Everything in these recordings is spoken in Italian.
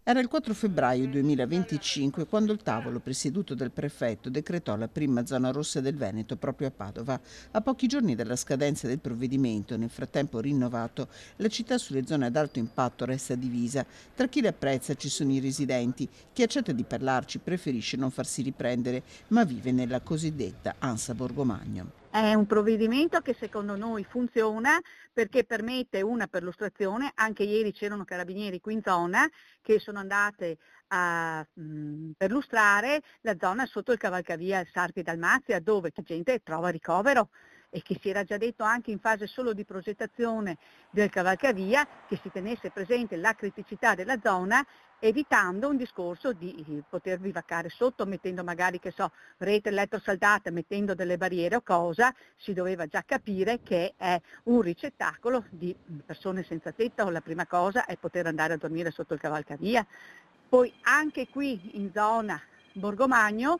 Era il 4 febbraio 2025 quando il tavolo presieduto dal prefetto decretò la prima zona rossa del Veneto proprio a Padova. A pochi giorni dalla scadenza del provvedimento, nel frattempo rinnovato, la città sulle zone ad alto impatto resta divisa. Tra chi le apprezza ci sono i residenti, chi accetta di parlarci preferisce non farsi riprendere, ma vive nella cosiddetta Ansa Borgomagno. È un provvedimento che secondo noi funziona perché permette una perlustrazione. Anche ieri c'erano carabinieri qui in zona che sono andate a perlustrare la zona sotto il cavalcavia Sarpi Dalmazia, dove la gente trova ricovero, e che si era già detto anche in fase solo di progettazione del cavalcavia che si tenesse presente la criticità della zona, evitando un discorso di poter bivaccare sotto, mettendo magari, che so, rete elettrosaldata, mettendo delle barriere o cosa. Si doveva già capire che è un ricettacolo di persone senza tetto. La prima cosa è poter andare a dormire sotto il cavalcavia. Poi anche qui in zona Borgomagno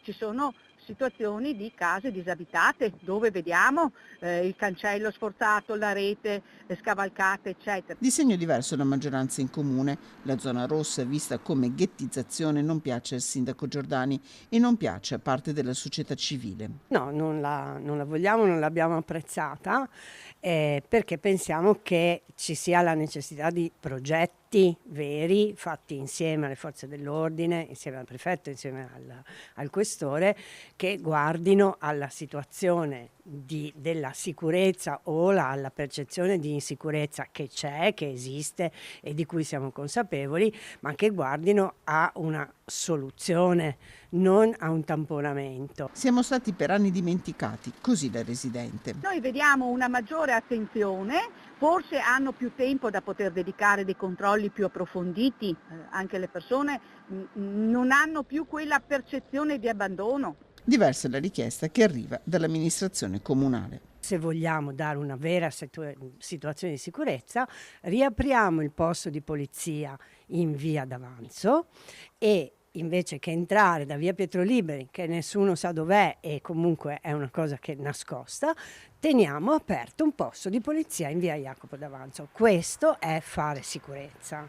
ci sono situazioni di case disabitate dove vediamo il cancello sforzato, la rete scavalcata, eccetera. Di segno diverso la maggioranza in comune. La zona rossa, vista come ghettizzazione, non piace al sindaco Giordani e non piace a parte della società civile. No, non la vogliamo, non l'abbiamo apprezzata, perché pensiamo che ci sia la necessità di progetti veri, fatti insieme alle forze dell'ordine, insieme al prefetto, insieme al questore, che guardino alla situazione della sicurezza o alla percezione di insicurezza che c'è, che esiste e di cui siamo consapevoli, ma che guardino a una soluzione, non a un tamponamento. Siamo stati per anni dimenticati, così la residente. Noi vediamo una maggiore attenzione, forse hanno più tempo da poter dedicare dei controlli più approfonditi, anche le persone non hanno più quella percezione di abbandono. Diversa è la richiesta che arriva dall'amministrazione comunale. Se vogliamo dare una vera situazione di sicurezza, riapriamo il posto di polizia in via d'Avanzo e invece che entrare da via Pietro Liberi, che nessuno sa dov'è e comunque è una cosa che è nascosta, teniamo aperto un posto di polizia in via Jacopo d'Avanzo. Questo è fare sicurezza.